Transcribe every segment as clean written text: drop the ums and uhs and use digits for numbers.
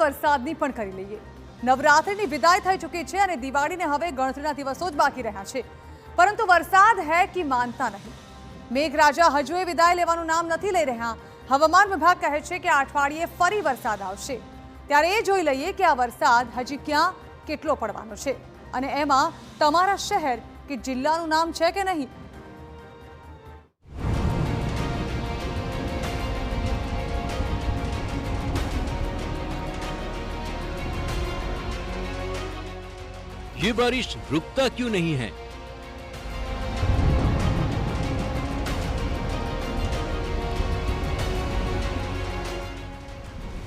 વરસાદની પણ કરી લઈએ। નવરાત્રિની વિદાય થઈ ચૂકી છે અને દિવાળીને હવે ગણતરીના દિવસો જ બાકી રહ્યા છે, પરંતુ વરસાદ હે કે માનતા નહીં। મેઘરાજા હજુ વિદાય લેવાનું નામ નથી લઈ રહ્યા। હવામાન વિભાગ કહે છે કે આ અઠવાડિયે ફરી વરસાદ આવશે, ત્યારે એ જોઈ લઈએ કે આ વરસાદ હજી ક્યાં કેટલો પડવાનો છે અને એમાં તમારા શહેર કે જિલ્લાનું નામ છે કે નહીં। ये बारिश रुकता क्यों नहीं है?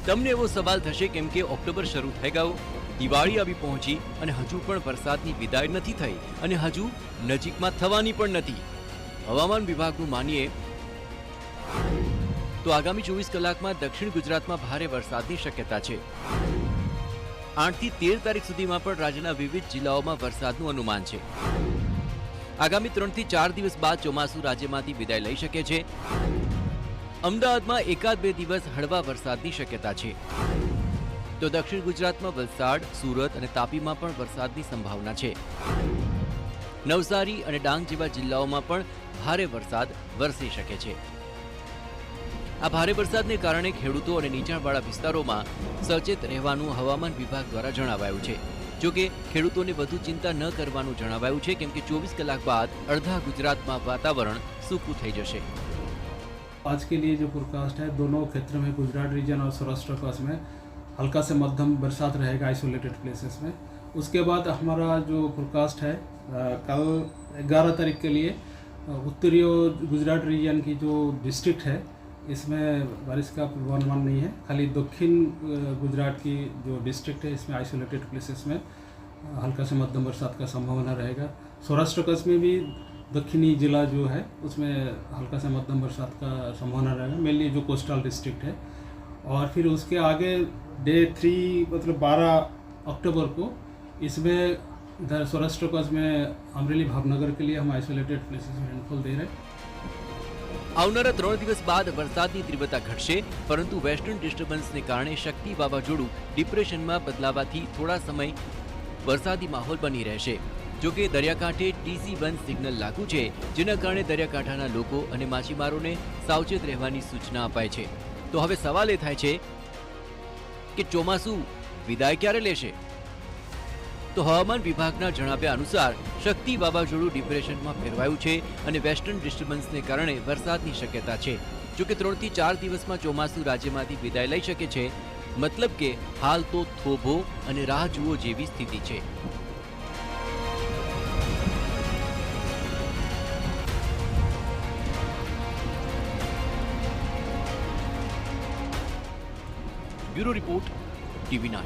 તમને એવો સવાલ થશે કેમ કે ઓક્ટોબર શરૂ થઈ ગયો, દિવાળી આવી પહોંચી અને હજુ પણ વરસાદની વિદાય નથી થઈ અને હજુ નજીકમાં થવાની પણ નથી। હવામાન વિભાગનું માનીએ તો આગામી 24 કલાકમાં દક્ષિણ ગુજરાતમાં ભારે વરસાદની શક્યતા છે। 8 થી 13 તારીખ સુધીમાં પણ રાજ્યના વિવિધ જિલ્લાઓમાં વરસાદનું અનુમાન છે। આગામી 3 થી 4 દિવસ બાદ ચોમાસું રાજ્યમાંથી વિદાય લઈ શકે છે। અમદાવાદમાં એકાદ બે દિવસ હળવા વરસાદની શક્યતા છે, તો દક્ષિણ ગુજરાતમાં વલસાડ, સુરત અને તાપીમાં પણ વરસાદની સંભાવના છે। નવસારી અને ડાંગ જેવા જિલ્લાઓમાં પણ ભારે વરસાદ વરસી શકે છે। આ ભારે વરસાદને કારણે ખેડૂતો અને નીચાણવાળા વિસ્તારોમાં સચેત રહેવાનું હવામાન વિભાગ દ્વારા જણાવાયું છે। જોકે ખેડૂતોને વધુ ચિંતા ન કરવાનું જણાવાયું છે, કેમ કે 24 કલાક બાદ અડધા ગુજરાતમાં વાતાવરણ સૂકું થઈ જશે। आज के लिए जो फोरकास्ट है, दोनों क्षेत्र में गुजरात रीजन और सौराष्ट्र कच्छ में हल्का से मध्यम बरसात रहेगा आइसोलेटेड प्लेसेस में। उसके बाद हमारा जो फोरकास्ट है कल 11 तारीख के लिए उत्तरी गुजरात रीजन की जो डिस्ट्रिक्ट है इसमें बारिश का पूर्वानुमान नहीं है। खाली दक्षिण गुजरात की जो डिस्ट्रिक्ट है इसमें आइसोलेटेड प्लेसेस में हल्का से मध्यम बरसात का संभावना रहेगा। सौराष्ट्र कच्छ में भी दक्षिणी जिला जो है उसमें हल्का से मध्यम बरसात का संभावना रहेगा, मेनली जो कोस्टल डिस्ट्रिक्ट है। और फिर उसके आगे डे 3 मतलब 12 अक्टूबर को इसमें इधर सौराष्ट्र कच्छ में अमरेली भावनगर के लिए हम आइसोलेटेड प्लेसेस में रेनफॉल दे रहे हैं। આવનારા 3 દિવસ બાદ વરસાદની તીવ્રતા ઘટશે, પરંતુ વેસ્ટર્ન ડિસ્ટર્બન્સને કારણે શક્તિ વાવાઝોડું ડિપ્રેશનમાં બદલાવાથી થોડા સમય વરસાદી માહોલ બની રહેશે। જોકે દરિયાકાંઠે TC1 સિગ્નલ લાગુ છે, જેના કારણે દરિયાકાંઠાના લોકો અને માછીમારોને સાવચેત રહેવાની સૂચના અપાઈ છે। તો હવે સવાલ એ થાય છે કે ચોમાસું વિદાય ક્યારે લેશે? તો હવામાન વિભાગના જણાવ્યા અનુસાર શક્તિ વાવાઝોડું ડિપ્રેશનમાં ફેરવાયું છે અને વેસ્ટર્ન ડિસ્ટર્બન્સને કારણે વરસાદની શક્યતા છે। જોકે 3 થી 4 દિવસમાં ચોમાસું રાજ્યમાંથી વિદાય લઈ શકે છે। મતલબ કે હાલ તો થોભો અને રાહ જુઓ જેવી સ્થિતિ છે। Bureau report, TV9।